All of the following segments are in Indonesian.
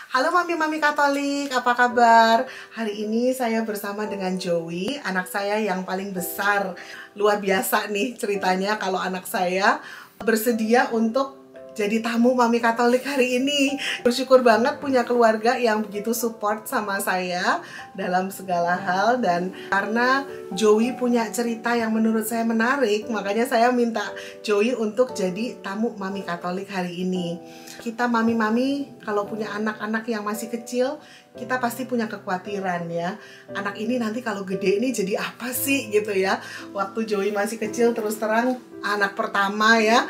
Halo Mami-Mami Katolik, apa kabar? Hari ini saya bersama dengan Joey, anak saya yang paling besar. Luar biasa nih ceritanya kalau anak saya bersedia untuk jadi tamu Mami Katolik hari ini. Bersyukur banget punya keluarga yang begitu support sama saya dalam segala hal. Dan karena Joey punya cerita yang menurut saya menarik, makanya saya minta Joey untuk jadi tamu Mami Katolik hari ini. Kita mami-mami kalau punya anak-anak yang masih kecil, kita pasti punya kekhawatiran ya. Anak ini nanti kalau gede ini jadi apa sih gitu ya. Waktu Joey masih kecil, terus terang anak pertama ya,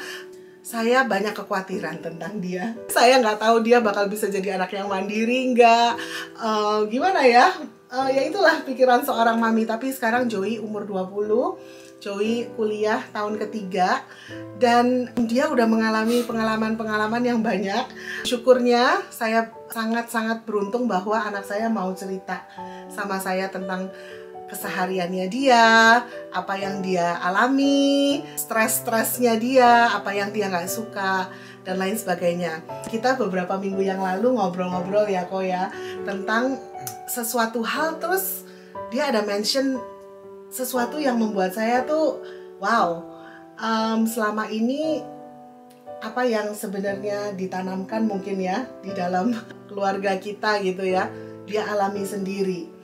saya banyak kekhawatiran tentang dia. Saya nggak tahu dia bakal bisa jadi anak yang mandiri nggak, gimana ya. Ya itulah pikiran seorang mami. Tapi sekarang Joey umur 20, Joey kuliah tahun ketiga, dan dia udah mengalami pengalaman-pengalaman yang banyak. Syukurnya saya sangat-sangat beruntung bahwa anak saya mau cerita sama saya tentang kesehariannya dia, apa yang dia alami, stres-stresnya dia, apa yang dia nggak suka, dan lain sebagainya. Kita beberapa minggu yang lalu ngobrol-ngobrol ya kok ya, tentang sesuatu hal, terus dia ada mention sesuatu yang membuat saya tuh wow, selama ini apa yang sebenarnya ditanamkan mungkin ya di dalam keluarga kita gitu ya, dia alami sendiri.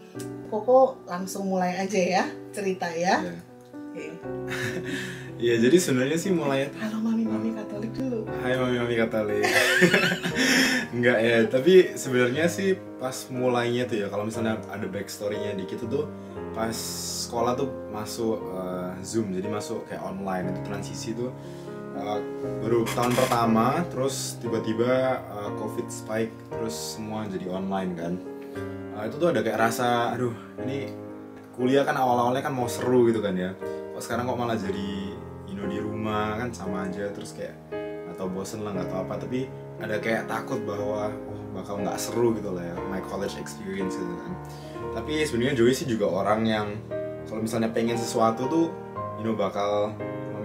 Koko langsung mulai aja ya cerita ya. Iya, jadi sebenarnya sih mulai. Halo Mami-Mami Katolik dulu. Hai Mami-Mami Katolik. Enggak ya, tapi sebenarnya sih pas mulainya tuh ya, kalau misalnya ada backstory-nya dikit tuh pas sekolah tuh masuk Zoom, jadi masuk kayak online, itu transisi tuh baru tahun pertama, terus tiba-tiba COVID spike, terus semua jadi online kan. Itu tuh ada kayak rasa, aduh ini kuliah kan awal-awalnya kan mau seru gitu kan ya, kok sekarang kok malah jadi di rumah kan sama aja, terus kayak nggak tahu, bosen lah, nggak tahu apa, tapi ada kayak takut bahwa bakal nggak seru gitu lah ya, my college experience gitu kan. Tapi sebenarnya Joey sih juga orang yang kalau misalnya pengen sesuatu tuh bakal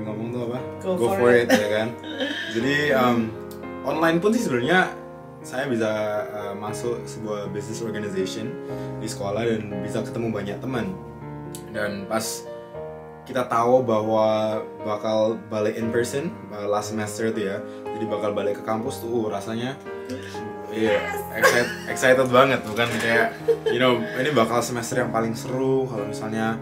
ngomong tuh apa, go for it ya kan. Jadi online pun sih sebenarnya saya bisa masuk sebuah business organization di sekolah dan bisa ketemu banyak teman. Dan pas kita tahu bahwa bakal balik in person last semester itu ya, jadi bakal balik ke kampus tuh rasanya excited banget, bukan kayak ini bakal semester yang paling seru. Kalau misalnya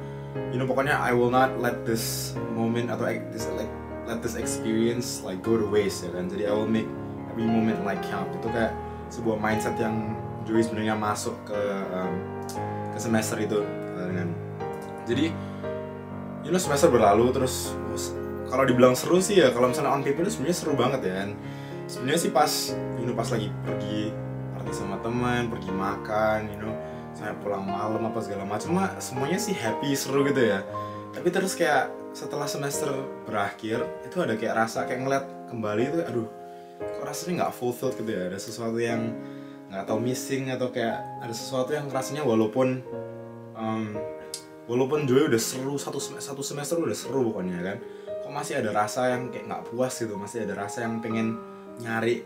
pokoknya I will not let this moment atau let this experience like go to waste ya kan. Jadi I will make every moment like count. Itu kayak sebuah mindset yang Joey sebenarnya masuk ke semester itu dengan. Jadi semester berlalu, terus kalau dibilang seru sih ya, kalau misalnya on paper itu sebenarnya seru banget ya kan. Sebenarnya sih pas lagi pergi party sama teman, pergi makan, saya pulang malam apa segala macam, semuanya sih happy, seru gitu ya. Tapi terus kayak setelah semester berakhir itu ada kayak rasa kayak ngeliat kembali itu, aduh kok rasanya nggak fulfilled gitu ya, ada sesuatu yang nggak tahu missing, atau kayak ada sesuatu yang rasanya walaupun Joey udah seru satu semester udah seru pokoknya kan, kok masih ada rasa yang kayak nggak puas gitu, masih ada rasa yang pengen nyari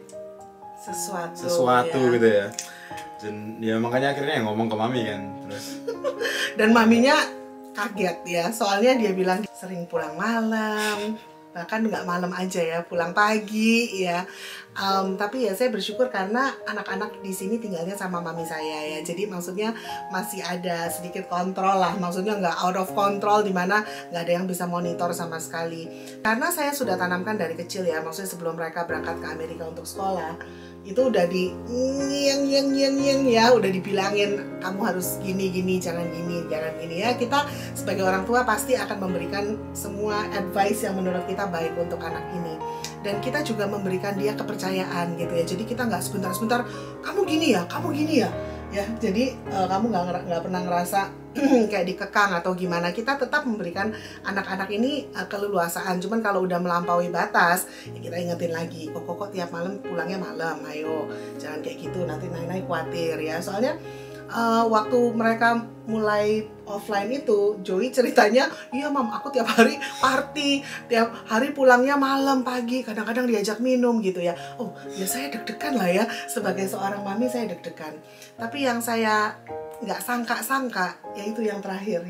sesuatu ya. Gitu ya. Dan ya makanya akhirnya ngomong ke mami kan, terus dan maminya kaget ya, soalnya dia bilang sering pulang malam, bahkan nggak malam aja ya, pulang pagi ya. Tapi ya saya bersyukur karena anak-anak di sini tinggalnya sama mami saya ya, jadi maksudnya masih ada sedikit kontrol lah, maksudnya nggak out of control dimana nggak ada yang bisa monitor sama sekali. Karena saya sudah tanamkan dari kecil ya, maksudnya sebelum mereka berangkat ke Amerika untuk sekolah itu udah di yang ya, udah dibilangin kamu harus gini, jangan gini ya. Kita sebagai orang tua pasti akan memberikan semua advice yang menurut kita baik untuk anak ini, dan kita juga memberikan dia kepercayaan gitu ya. Jadi kita nggak sebentar kamu gini ya ya, jadi kamu nggak pernah ngerasa kayak dikekang atau gimana. Kita tetap memberikan anak-anak ini keleluasaan. Cuman kalau udah melampaui batas ya kita ingetin lagi, kok tiap malam pulangnya malam, ayo jangan kayak gitu, nanti naik khawatir ya. Soalnya waktu mereka mulai offline itu, Joey ceritanya, iya mam, aku tiap hari party, tiap hari pulangnya malam, pagi, kadang-kadang diajak minum gitu ya. Oh ya, saya deg-degan lah ya, sebagai seorang mami saya deg-degan. Tapi yang saya nggak sangka-sangka, yaitu yang terakhir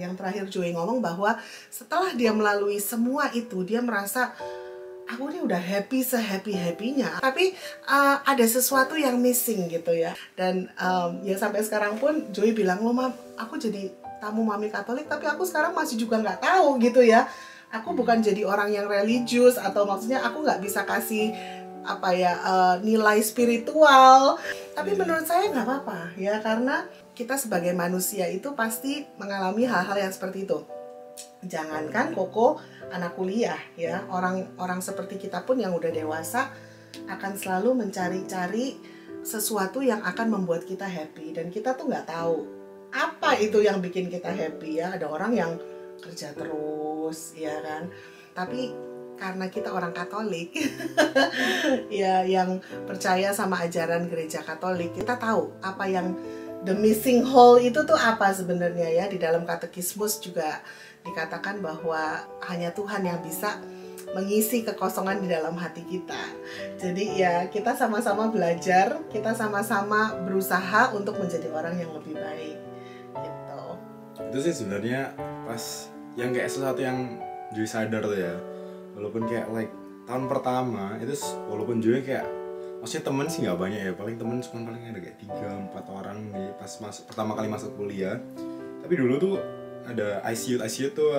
Joey ngomong bahwa setelah dia melalui semua itu, dia merasa aku ini udah happy se-happy-happynya, tapi ada sesuatu yang missing gitu ya. Dan ya sampai sekarang pun Joey bilang, loh mam, aku jadi tamu mami Katolik, tapi aku sekarang masih juga nggak tahu gitu ya. Aku bukan jadi orang yang religius, atau maksudnya aku nggak bisa kasih apa ya nilai spiritual. Tapi menurut saya nggak apa-apa ya, karena kita sebagai manusia itu pasti mengalami hal-hal yang seperti itu. Jangankan Koko anak kuliah ya, orang seperti kita pun yang udah dewasa akan selalu mencari-cari sesuatu yang akan membuat kita happy, dan kita tuh nggak tahu apa itu yang bikin kita happy ya. Ada orang yang kerja terus ya kan, tapi karena kita orang Katolik ya, yang percaya sama ajaran gereja Katolik, kita tahu apa yang the missing hole itu tuh apa sebenarnya ya. Di dalam katekismus juga dikatakan bahwa hanya Tuhan yang bisa mengisi kekosongan di dalam hati kita. Jadi ya, kita sama-sama belajar, kita sama-sama berusaha untuk menjadi orang yang lebih baik gitu. Itu sih sebenarnya pas yang kayak sesuatu yang Joey sadar tuh ya, walaupun kayak tahun pertama itu, walaupun Joey kayak maksudnya temen sih nggak banyak ya, paling temen cuma paling ada kayak 3-4 orang nih pas pertama kali masuk kuliah. Tapi dulu tuh ada ICU tuh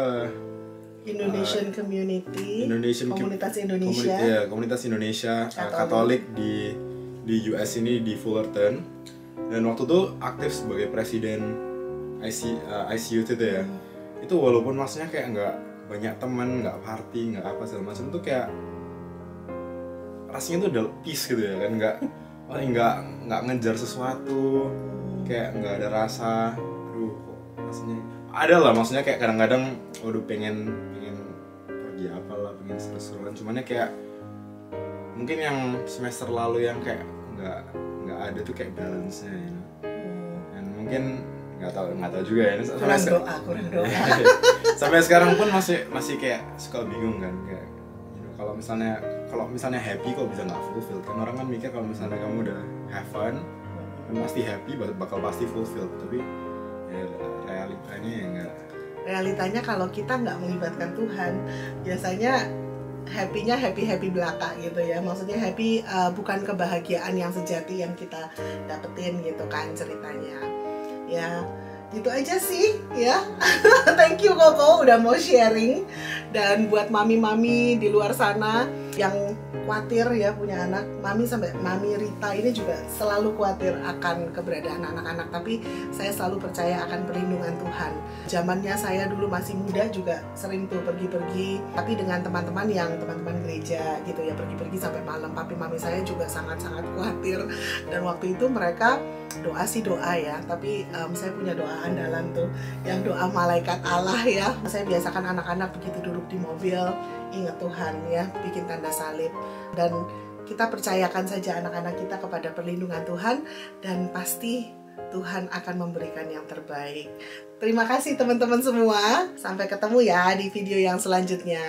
Indonesian komunitas Indonesia, komunitas Indonesia Katolik di US ini, di Fullerton. Dan waktu itu aktif sebagai presiden ICU itu ya. Itu walaupun maksudnya kayak nggak banyak teman, nggak party, nggak apa segala macam, tuh kayak rasanya tuh udah peace gitu ya kan, nggak ngejar sesuatu, kayak nggak ada rasa, aduh kok rasanya ada lah, maksudnya kayak kadang-kadang waduh pengen pergi apalah, pengen seru-seruan, cuman ya kayak mungkin yang semester lalu yang kayak nggak ada tuh kayak balance-nya ya. Dan mungkin nggak tahu juga ya, kurang doa. Sampai sekarang pun masih kayak suka bingung kan, kayak kalau misalnya happy kok bisa nggak fulfilled kan. Orang kan mikir kalau misalnya kamu udah have fun kan pasti happy, bakal pasti fulfilled, tapi ya realitanya ya enggak. Realitanya kalau kita nggak melibatkan Tuhan, biasanya happy belaka gitu ya. Maksudnya happy bukan kebahagiaan yang sejati yang kita dapetin gitu kan ceritanya. Ya gitu aja sih ya. Thank you Koko udah mau sharing. Dan buat mami-mami di luar sana yang khawatir ya punya anak, Mami Rita ini juga selalu khawatir akan keberadaan anak-anak, tapi saya selalu percaya akan perlindungan Tuhan. Zamannya saya dulu masih muda juga sering tuh pergi-pergi, tapi dengan teman-teman gereja gitu ya, pergi-pergi sampai malam. Papi mami saya juga sangat-sangat khawatir, dan waktu itu mereka doa sih doa ya, tapi saya punya doa andalan tuh, yang doa malaikat Allah ya. Saya biasakan anak-anak begitu duduk di mobil, ingat Tuhan ya, bikin tanda salib, dan kita percayakan saja anak-anak kita kepada perlindungan Tuhan, dan pasti Tuhan akan memberikan yang terbaik. Terima kasih teman-teman semua, sampai ketemu ya di video yang selanjutnya.